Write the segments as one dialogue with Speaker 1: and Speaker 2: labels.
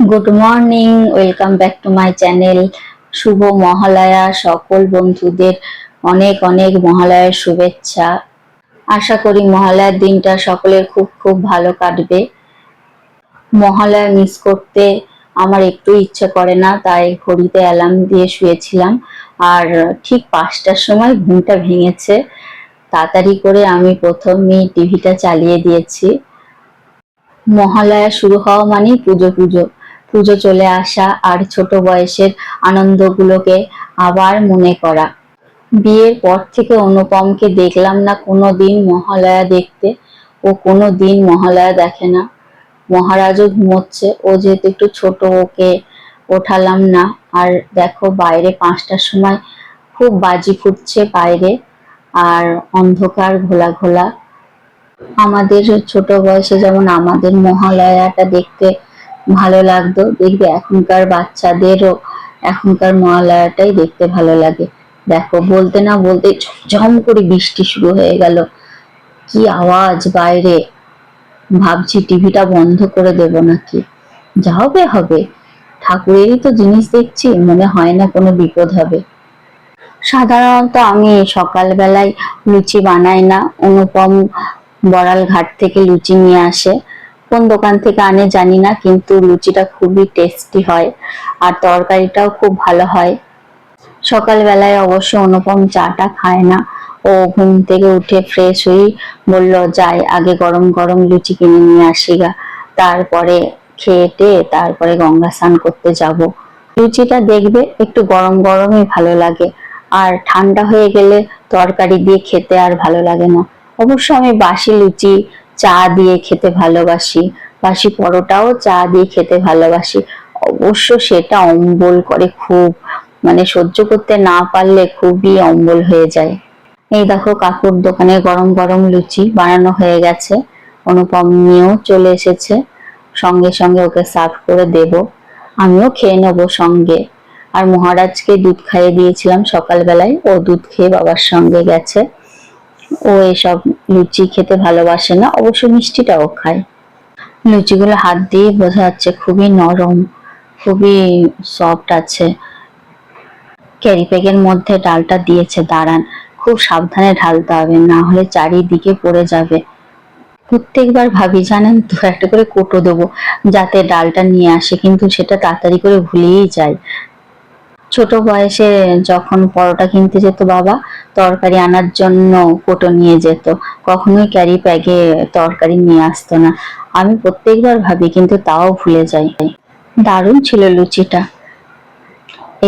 Speaker 1: Good morning, welcome back to my channel. শুভ মহালয়া সকল বন্ধুদের, অনেক অনেক মহালয়ার শুভেচ্ছা। আশা করি মহালয়ার দিনটা সকলের খুব খুব ভালো কাটবে। মহালয়া মিস করতে আমার একটু ইচ্ছে করে না, তাই ঘড়িতে অ্যালার্ম দিয়ে শুয়েছিলাম। আর ঠিক 5টার সময় ঘুমটা ভেঙেছে। তাড়াতাড়ি করে আমি প্রথমেই টিভিটা চালিয়ে দিয়েছি। মহালয়া শুরু হওয়া মানেই পুজো পুজো পুজো চলে আসা আর ছোট বয়সের আনন্দগুলোকে আবার মনে করা। বিয়ের পর থেকে অনুপমকে দেখলাম না কোনো দিন মহালয়া দেখতে। ও কোনো দিন মহালয়া দেখে না। মহারাজও ঘুমোচ্ছে, ও যেহেতু একটু ছোট, ওকে ওঠালাম না। আর দেখো বাইরে 5টার সময় খুব বাজি ফুটছে বাইরে, আর অন্ধকার ঘোলা ঘোলা। আমাদের ছোট বয়সে যেমন আমাদের মহালয়াটা দেখতে ভালো লাগতো, দেখবে এখনকার বাচ্চাদেরও এখনকার মহালয়াটাই দেখতে ভালো লাগে। দেখো বলতে না বলতে ঝমঝম করে বৃষ্টি শুরু হয়ে গেল। কি আওয়াজ বাইরে! ভাবছি টিভিটা বন্ধ করে দেব নাকি। যা হবে হবে, ঠাকুরেরই তো জিনিস দেখছি, মনে হয় না কোনো বিপদ হবে। সাধারণত আমি সকালবেলায় লুচি বানাই না। অনুপম বড়াল ঘাট থেকে লুচি নিয়ে আসে। কোন দোকান থেকে আনে জানি না, কিন্তু লুচিটা খুবই টেস্টি হয় আর তরকারিটাও খুব ভালো হয়। সকালবেলায় অবশ্য অনুপম চাটা খায় না। ও ঘুম থেকে উঠে ফ্রেশ হয়ে বলল, যাই আগে গরম গরম লুচি কিনে নিয়ে আসি গা, তারপরে খেয়ে টেয়ে তারপরে গঙ্গা স্নান করতে যাব। লুচিটা দেখবে একটু গরম গরমই ভালো লাগে, আর ঠান্ডা হয়ে গেলে তরকারি দিয়ে খেতে আর ভালো লাগে না। অবশ্য আমি বাসি লুচি চা দিয়ে খেতে ভালোবাসি, বাসি পরোটাও চা দিয়ে খেতে ভালোবাসি। অবশ্য সেটা অম্বল করে খুব, মানে সহ্য করতে না পারলে খুবই অম্বল হয়ে যায়। এই দেখো কাকুর দোকানে গরম গরম লুচি বানানো হয়ে গেছে। অনুপম নিয়েও চলে এসেছে, সঙ্গে সঙ্গে ওকে সার্ভ করে দেব। আমিও খেয়ে নেবো সঙ্গে। আর মহারাজকে দুধ খাইয়ে দিয়েছিলাম সকালবেলায়, ও দুধ খেয়ে বাবার সঙ্গে গেছে। ও এসব লুচি খেতে ভালোবাসে না, অবশ্য মিষ্টিটাও খায়। লুচিগুলো হাত দিয়ে বোঝা যাচ্ছে খুবই নরম, খুবই সফট আছে। ক্যারি ব্যাগের মধ্যে ডালটা দিয়েছে, দাঁড়ান খুব সাবধানে ঢালতে হবে, না হলে চারিদিকে পড়ে যাবে। প্রত্যেকবার ভাবি জানেন তো একটা করে কোটো দেবো যাতে ডালটা নিয়ে আসে, কিন্তু সেটা তাড়াতাড়ি করে ভুলেই যায়। ছোট বয়সে যখন পরোটা কিনতে যেত বাবা, তরকারি আনার জন্য কোটো নিয়ে যেত, কখনোই ক্যারি ব্যাগে তরকারি নিয়ে আসতো না। আমি প্রত্যেকবার ভাবি কিন্তু তাও ভুলে যাই। দারুণ ছিল লুচিটা।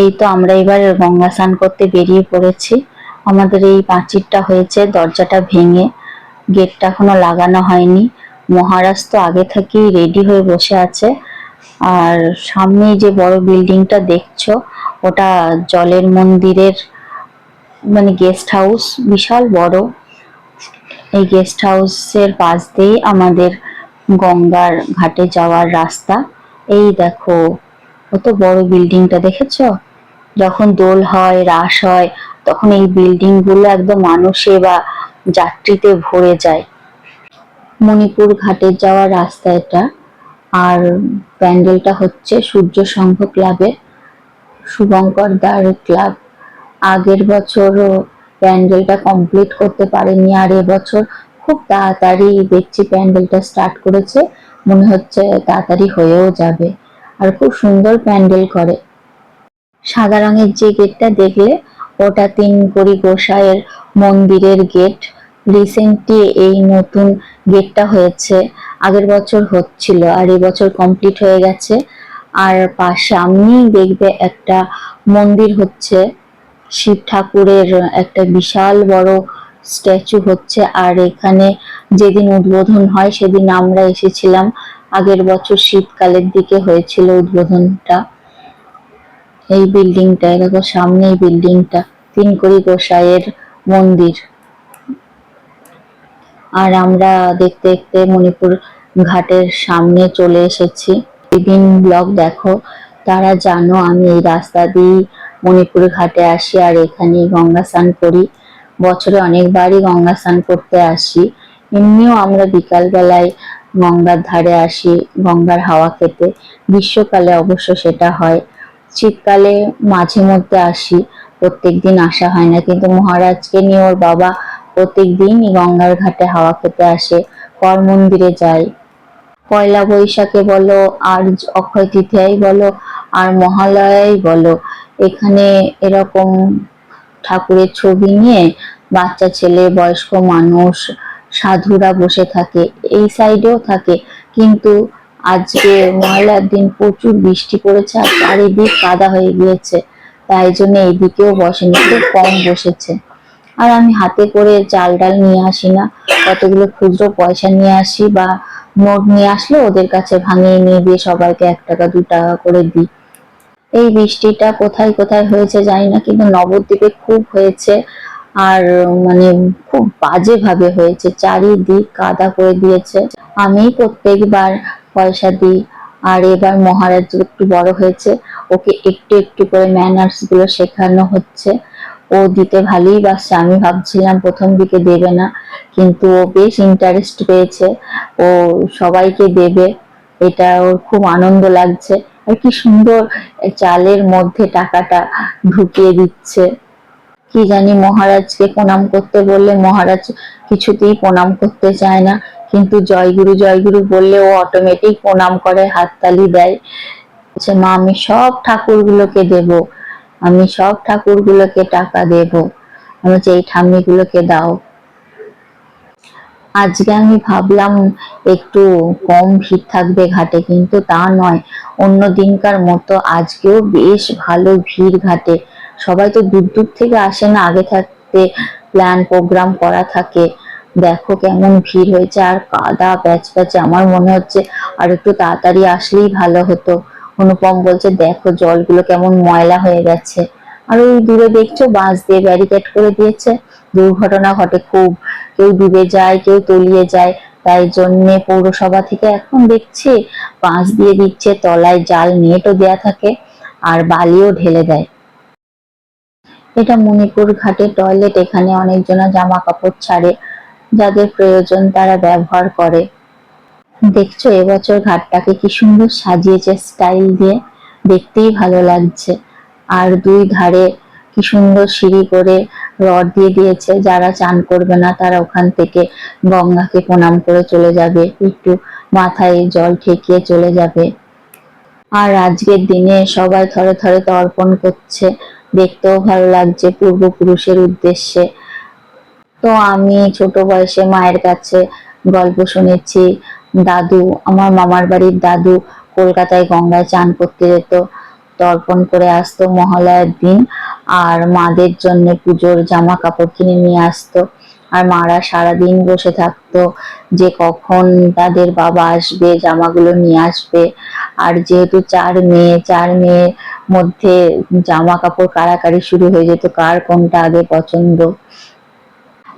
Speaker 1: এই তো আমরা এবার গঙ্গা স্নান করতে বেরিয়ে পড়েছি। আমাদের এই পাঁচিরটা হয়েছে দরজাটা ভেঙে, গেটটা এখনো লাগানো হয়নি। মহারাজ তো আগে থেকেই রেডি হয়ে বসে আছে। আর সামনে যে বড় বিল্ডিংটা দেখছো, ওটা জলের মন্দিরের মানে গেস্ট হাউস, বিশাল বড়। এই গেস্ট হাউসের পাশ দিয়েই আমাদের গঙ্গার ঘাটে যাওয়ার রাস্তা। এই দেখো কত বড় বিল্ডিংটা, দেখেছো? যখন দোল হয়, রাস হয়, তখন এই বিল্ডিং গুলো একদম মানুষে বা যাত্রীতে ভরে যায়। মণিপুর ঘাটে যাওয়ার রাস্তা এটা। আর প্যান্ডেলটা হচ্ছে সূর্য সংঘ ক্লাবের, শুভঙ্কর দার ক্লাব। আগের বছরও প্যান্ডেলটা কমপ্লিট করতে পারেনি, আর এবছর খুব তাড়াতাড়ি দেখছি প্যান্ডেলটা স্টার্ট করেছে। মনে হচ্ছে তাড়াতাড়ি হয়েও যাবে। আর খুব সুন্দর প্যান্ডেল করে। সাদা রঙের যে গেটটা দেখলে, ওটা তিনকড়ি গোসাইয়ের মন্দিরের গেট। রিসেন্টলি এই নতুন গেটটা হয়েছে, আগের বছর হচ্ছিল আর এবছর কমপ্লিট হয়ে গেছে। আর সামনেই দেখবে একটা মন্দির হচ্ছে, শিব ঠাকুরের একটা বিশাল বড় স্ট্যাচু হচ্ছে। আর এখানে যেদিন উদ্বোধন হয় সেদিন আমরা এসেছিলাম, আগের বছর শীতকালের দিকে হয়েছিল উদ্বোধনটা। এই বিল্ডিংটা দেখো, সামনে এই বিল্ডিংটা তিনকড়ি গোসাইয়ের মন্দির। আর আমরা দেখতে দেখতে মণিপুর ঘাটের সামনে চলে এসেছি। দিন ব্লগ দেখো তারা জানো আমি এই রাস্তা দিয়ে মণিপুর ঘাটে আসি আর এখানেই গঙ্গা স্নান করি। বছরে অনেকবারই গঙ্গা স্নান করতে আসি। এমনিও আমরা বিকাল বেলায় গঙ্গার ধারে আসি গঙ্গার হাওয়া খেতে। গ্রীষ্মকালে অবশ্য সেটা হয়, শীতকালে মাঝে মধ্যে আসি, প্রত্যেকদিন আসা হয় না। কিন্তু মহারাজকে নিয়ে ওর বাবা প্রত্যেক দিনই গঙ্গার ঘাটে হাওয়া খেতে আসে, কর মন্দিরে যায়। পয়লা বৈশাখে বলো আর অক্ষয় তৃতীয়ায় বলো আর মহালয়াই বলো, এখানে এরকম ঠাকুরের ছবি নিয়ে বাচ্চা ছেলে বয়স্ক মানুষ সাধুরা বসে থাকে, এই সাইডেও থাকে। কিন্তু আজকে মহালয়ার দিন প্রচুর বৃষ্টি পড়েছে আর চারিদিক কাদা হয়ে গিয়েছে, তাই জন্য এইদিকেও বসেনি, খুব কম বসেছে। আর আমি হাতে করে চাল ডাল নিয়ে আসি না, কতগুলো খুচরো পয়সা নিয়ে আসি বা নোট নিয়ে আসলে ওদের কাছে ভাঙিয়ে নিয়ে দিয়ে সবাইকে 1 টাকা 2 টাকা করে দিই। এই বৃষ্টিটা কোথায় কোথায় হয়েছে জানি না, কিন্তু নবদ্বীপে খুব হয়েছে। আর মানে খুব বাজে ভাবে হয়েছে, চারিদিক কাদা করে দিয়েছে। আমি প্রত্যেকবার পয়সা দিই, আর এবার মহারাজ একটু বড় হয়েছে, ওকে একটু একটু করে ম্যানার্স গুলো শেখানো হচ্ছে। ও দিতে ভালোই বাসছে, আমি ভাবছিলাম প্রথম দিকে দেবে না, কিন্তু ও বেশ ইন্টারেস্ট পেয়েছে, ও সবাইকে দেবে, এটা ওর খুব আনন্দ লাগছে। আর কি সুন্দর চালের মধ্যে টাকাটা ঢুকিয়ে দিচ্ছে। কি জানি মহারাজকে প্রণাম করতে বললে মহারাজ কিছুতেই প্রণাম করতে চায় না, কিন্তু জয়গুরু জয়গুরু বললে ও অটোমেটিক প্রণাম করে, হাততালি দেয়। বলছে মা আমি সব ঠাকুরগুলোকে দেব, আমি সব ঠাকুরগুলোকে টাকা দেব। আমি বলছি এই ঠাম্মিগুলোকে দাও। আজকে আমি ভাবলাম একটু কম ভিড় থাকবে ঘাটে, কিন্তু তা নয়, অন্য দিনকার মতো আজকেও বেশ ভালো ভিড় ঘাটে। সবাই তো দূর দূর থেকে আসে না, আগে থাকতে প্ল্যান প্রোগ্রাম করা থাকে। দেখো কেমন ভিড় হয়েছে, আর কাদা প্যাচ প্যাচে, আমার মনে হচ্ছে আর একটু তাড়াতাড়ি আসলেই ভালো হতো। অনুপম বলছে দেখো জলগুলো কেমন ময়লা হয়ে গেছে। আর ওই দূরে দেখছো বাঁশ দিয়ে ব্যারিকেড করে দিয়েছে, দুর্ঘটনা ঘটে খুব, কেউ ডুবে যায় কেউ তলিয়ে যায়। তাই জন্য পৌরসভা থেকে এখন দেখছি বাঁশ দিয়ে দিচ্ছে, তলায় জাল নেটও দেয়া থাকে, আর বালিও ঢেলে দেয়। এটা মণিপুর ঘাটের টয়লেট, এখানে অনেকজনা জামা কাপড় ছাড়ে, যাদের প্রয়োজন তারা ব্যবহার করে। দেখছো এবছর ঘাটটাকে কি সুন্দর সাজিয়েছে স্টাইল দিয়ে, দেখতেই ভালো লাগছে। আর দুই ধারে কি সুন্দর সিঁড়ি করে রড দিয়ে দিয়েছে, যারা চান করবে না তারা ওখান থেকে গঙ্গাকে প্রণাম করে চলে যাবে, একটু মাথায় জল ঠেকিয়ে চলে যাবে। আর আজকের দিনে সবাই থরে থরে তর্পণ করছে, দেখতেও ভালো লাগছে পূর্বপুরুষের উদ্দেশ্যে। তো আমি ছোট বয়সে মায়ের কাছে গল্প শুনেছি, দাদু, আমার মামার বাড়ির দাদু কলকাতায় গঙ্গায় চান করতে যেত, তর্পণ করে আসতো মহালয়ার দিন, আর মাদের জন্য পুজোর জামা কাপড় কিনে নিয়ে আসতো। আর মারা সারাদিন বসে থাকতো যে কখন তাদের বাবা আসবে জামাগুলো নিয়ে আসবে। আর যেহেতু 4 মেয়ে, 4 মেয়ের মধ্যে জামা কাপড় কাড়াকাড়ি শুরু হয়ে যেত, কার কোনটা আগে পছন্দ।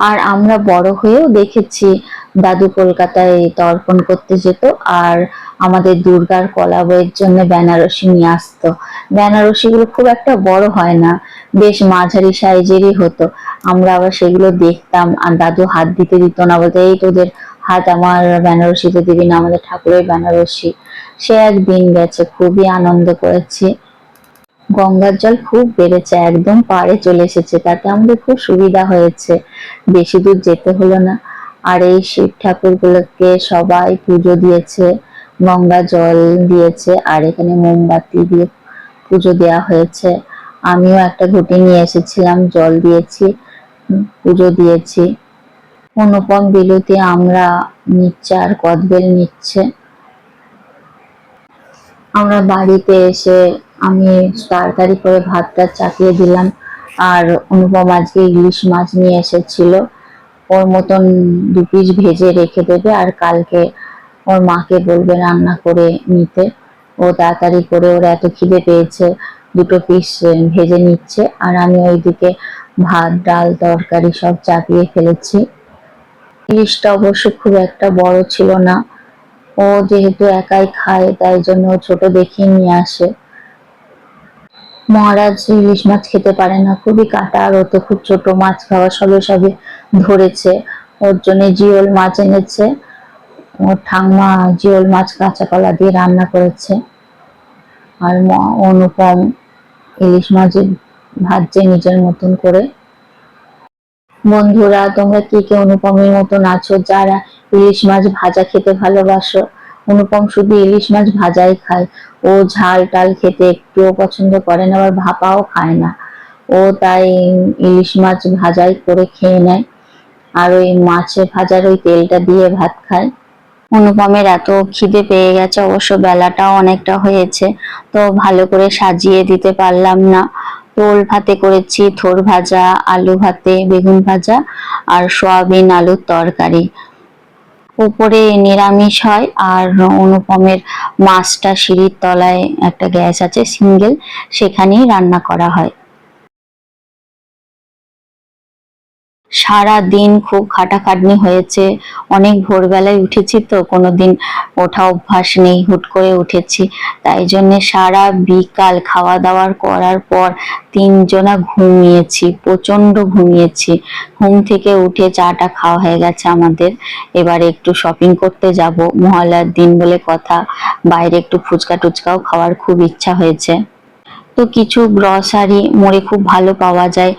Speaker 1: আর আমরা বড় হয়েও দেখেছি দাদু কলকাতায় তর্পণ করতে যেত, আর আমাদের দুর্গার কলা বইয়ের জন্য বেনারসি নিয়ে আসতো। বেনারসি গুলো খুব একটা বড় হয় না, বেশ মাঝারি সাইজেরই হতো। আমরা আবার সেগুলো দেখতাম, আর দাদু হাত দিতে দিত না, বলতে এই তোদের হাত আমার বেনারসিতে দিবি না, আমাদের ঠাকুরের বেনারসি। সে একদিন গেছে, খুবই আনন্দ করেছি। গঙ্গার জল খুব বেড়েছে, একদম পাড়ে চলে এসেছে, তাতে আমাদের খুব সুবিধা হয়েছে, বেশি দূর যেতে হলো না। আর এই শিব ঠাকুর গুলোকে সবাই পুজো দিয়েছে, গঙ্গা জল দিয়েছে, আর এখানে মোমবাতি দিয়ে পুজো দেওয়া হয়েছে। আমিও একটা ঘটি নিয়ে এসেছিলাম, জল দিয়েছি, পুজো দিয়েছি। অনুপম বিলুতি আমরা নিচ্ছে আর কদবেল নিচ্ছে। আমরা বাড়িতে এসে আমি তাড়াতাড়ি করে ভাতটা চাপিয়ে দিলাম। আর অনুপম আজকে ইলিশ মাছ নিয়ে এসেছিল, ওর মতন 2 পিস ভেজে রেখে দেবে, আর কালকে ওর মাকে বলবে রান্না করে নিতে। ও তাড়াতাড়ি করে, ওর এত খিদে পেয়েছে, 2 পিস ভেজে নিচ্ছে, আর আমি ওইদিকে ভাত ডাল তরকারি সব চাপিয়ে ফেলেছি। ইলিশটা অবশ্য খুব একটা বড় ছিল না, ও যেহেতু একাই খায় তাই জন্য ও ছোট দেখেই নিয়ে আসে। মহারাজ ইলিশ মাছ খেতে পারে না, খুবই কাটা, আর ও তো খুব ছোট মাছ খাওয়া সবে সবে ধরেছে, ওর জন্য জিওল মাছ এনেছে। ওর ঠাম্মা জিওল মাছ কাঁচা কলা দিয়ে রান্না করেছে, আর অনুপম ইলিশ মাছ ভাজছে নিজের মতন করে। বন্ধুরা, তোমরা কে কে অনুপমের মতন আছো যারা ইলিশ মাছ ভাজা খেতে ভালোবাসো? অনুপম শুধু ইলিশ মাছ ভাজাই খায়, ও ঝাল টাল খেতে একটুও পছন্দ করে না, আবার ভাপাও খায় না। ও তাই ইলিশ মাছ ভাজাই করে খেয়ে নেয়, আর ওই মাছে ভাজার ওই তেলটা দিয়ে ভাত খায়। অনুপমের এত খিদে পেয়ে গেছে, অবশ্য বেলাটাও অনেকটা হয়েছে, তো ভালো করে সাজিয়ে দিতে পারলাম না। ওল ভাতে করেছি থোর ভাজা, আলু ভাতে বেগুন ভাজা, আর সয়াবিন আলুর তরকারি। উপরে নিরামিষ হয়, আর অনুপমের মাছটা সিঁড়ির তলায় একটা গ্যাস আছে সিঙ্গেল, সেখানেই রান্না করা হয়। সারা দিন খুব খাটাখাটনি হয়েছে, অনেক ভোরবেলায় উঠেছি, তো কোনোদিন ওঠা অভ্যাস নেই, হুট করে উঠেছি, তাই জন্য সারা বিকাল খাওয়া দাওয়ার করার পর তিনজনা ঘুমিয়েছি, প্রচন্ড ঘুমিয়েছি। ঘুম থেকে উঠে চাটা খাওয়া হয়ে গেছে আমাদের, এবারে একটু শপিং করতে যাব, মহালয়ার দিন বলে কথা, বাইরে একটু ফুচকা টুচকাও খাওয়ার খুব ইচ্ছা হয়েছে। তো কিছু গ্রসারি মোড়ে খুব ভালো পাওয়া যায়,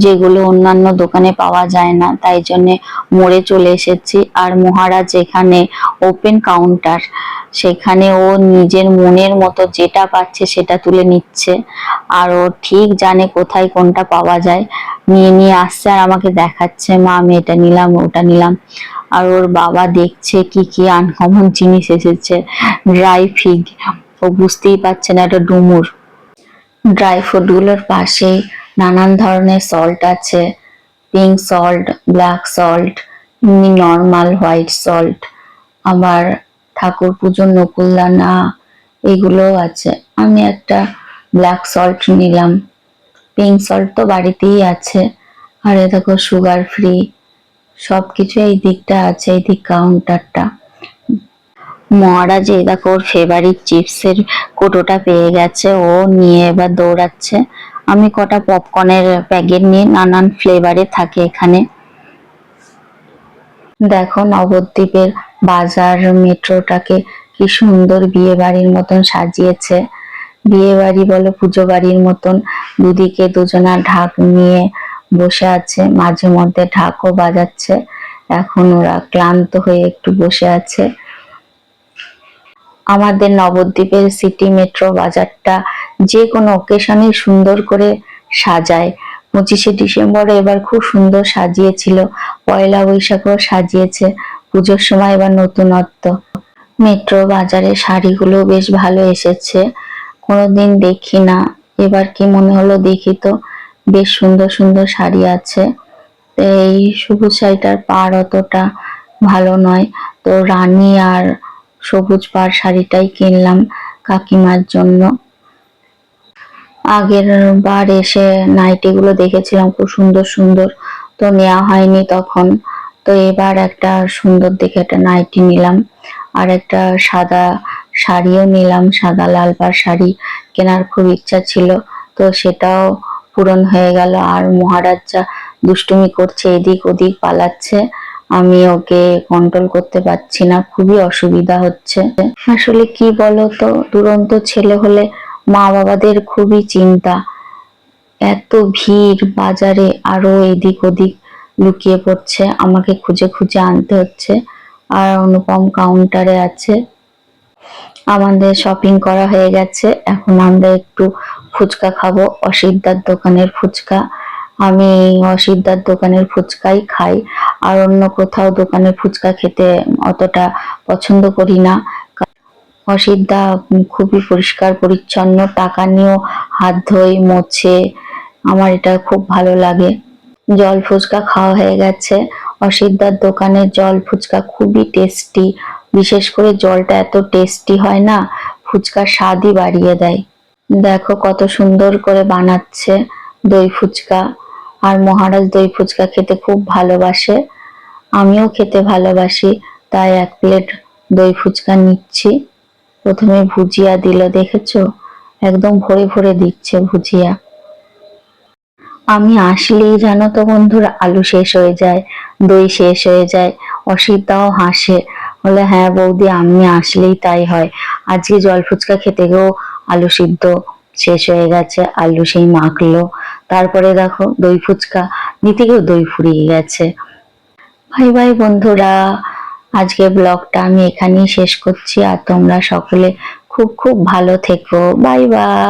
Speaker 1: যেগুলো অন্যান্য দোকানে পাওয়া যায় না, তাই জন্য মোড়ে চলে এসেছি। আর মহারাজ এখানে ওপেন কাউন্টার, সেখানে ও নিজের মনের মতো যেটা পাচ্ছে সেটা তুলে নিচ্ছে, আর ও ঠিক জানে কোথায় কোনটা পাওয়া যায়, নিয়ে নিয়ে আসছে আর আমাকে দেখাচ্ছে, মা আমি এটা নিলাম ওটা নিলাম। আর ওর বাবা দেখছে কি কি আনকমন জিনিস এসেছে, ড্রাই ফিগ, ও বুঝতেই পারছে না এটা ডুমুর। ড্রাই ফ্রুট গুলোর পাশেই নানান ধরনের সল্ট আছে, পিঙ্ক সল্ট, ব্ল্যাক সল্ট, এমনি নর্মাল হোয়াইট সল্ট, আবার ঠাকুর পুজোর নকুলদানা এগুলোও আছে। আমি একটা ব্ল্যাক সল্ট নিলাম, পিঙ্ক সল্ট তো বাড়িতেই আছে। আর এ দেখো সুগার ফ্রি সবকিছু এই দিকটা আছে, এই দিক কাউন্টারটা। মহারাজ এই দেখো ওর ফেভারিট চিপসের কোটোটা পেয়ে গেছে, ও নিয়ে এবার দৌড়াচ্ছে। আমি কটা পপকর্নের প্যাকেট নিয়ে, নানান ফ্লেভারে থাকে এখানে। দেখো নবদ্বীপের বাজার মেট্রোটাকে কি সুন্দর বিয়ে বাড়ির মতন সাজিয়েছে, বিয়ে বাড়ি বলো পুজো বাড়ির মতন। দুদিকে দুজনা ঢাক নিয়ে বসে আছে, মাঝে মধ্যে ঢাকও বাজাচ্ছে। এখন ওরা ক্লান্ত হয়ে একটু বসে আছে। আমাদের নবদ্বীপের সিটি মেট্রো বাজারটা যে কোনো অকেশনে সুন্দর করে সাজায়। 25শে ডিসেম্বরে এবার খুব সুন্দর সাজিয়েছিল, পয়লা বৈশাখও সাজিয়েছে, পুজোর সময় এবার নতুনত্ব। মেট্রো বাজারে শাড়িগুলো বেশ ভালো এসেছে, কোনোদিন দেখি না, এবার কি মনে হলো দেখি, তো বেশ সুন্দর সুন্দর শাড়ি আছে। এই সবুজ শাড়িটার পাড় অতটা ভালো নয়, তো রানী আর সবুজ পাড় শাড়িটাই কিনলাম কাকিমার জন্য। আগের বার এসে নাইটি গুলো দেখেছিলাম খুব সুন্দর সুন্দর, তো নেওয়া হয়নি তখন, তো এবার একটা সুন্দর দেখে একটা নাইটি নিলাম, আর একটা সাদা শাড়িও নিলাম, সাদা লাল পাড় শাড়ি কেনার খুব ইচ্ছা ছিল, তো সেটাও পূরণ হয়ে গেল। আর মহারাজ যা দুষ্টুমি করছে, এদিক ওদিক পালাচ্ছে, আমি ওকে কন্ট্রোল করতে পারছি না, খুবই অসুবিধা হচ্ছে। আসলে কি বলতো, দুরন্ত ছেলে হলে মা বাবাদের খুবই চিন্তা, এত ভিড় বাজারে, আরো এদিক ওদিক লুকিয়ে পড়ছে, আমাকে খুঁজে খুঁজে আনতে হচ্ছে। আর অনুপম কাউন্টারে আছে। আমাদের শপিং করা হয়ে গেছে, এখন আমরা একটু ফুচকা খাবো, অসিদ্ধার দোকানের ফুচকা। আমি অসিদ্ধার দোকানের ফুচকাই খাই, আর অন্য কোথাও দোকানের ফুচকা খেতে অতটা পছন্দ করি না। অসিদ্ধা খুবই পরিষ্কার পরিচ্ছন্ন, টাকা নিয়েও হাত ধোয় মোছে, আমার এটা খুব ভালো লাগে। জল ফুচকা খাওয়া হয়ে গেছে, অসিদ্ধার দোকানের জল ফুচকা খুবই টেস্টি, বিশেষ করে জলটা এত টেস্টি হয় না, ফুচকার স্বাদই বাড়িয়ে দেয়। দেখো কত সুন্দর করে বানাচ্ছে দই ফুচকা, আর মহারাজ দই ফুচকা খেতে খুব ভালোবাসে, আমিও খেতে ভালোবাসি, তাই 1 প্লেট দই ফুচকা নিচ্ছি। প্রথমে ভুজিয়া দিল, দেখেছো একদম ভরে ভরে দিচ্ছে ভুজিয়া। আমি আসলেই জানো তো বন্ধুরা, আলু শেষ হয়ে যায়, দই শেষ হয়ে যায়, অসিদ্ধাও হাসে, বলে হ্যাঁ বৌদি, আমি আসলেই তাই হয়। আজকে জল ফুচকা খেতে গিয়েও আলু সিদ্ধ শেষ হয়ে গেছে, আলু সেই মাখলো। তারপরে দেখো দই ফুচকা নিতে গিয়েও দই ফুরিয়ে গেছে। বাই বাই বন্ধুরা, আজকে ব্লগটা আমি এখানেই শেষ করছি। আর তোমরা সকলে খুব খুব ভালো থেকো। Bye bye.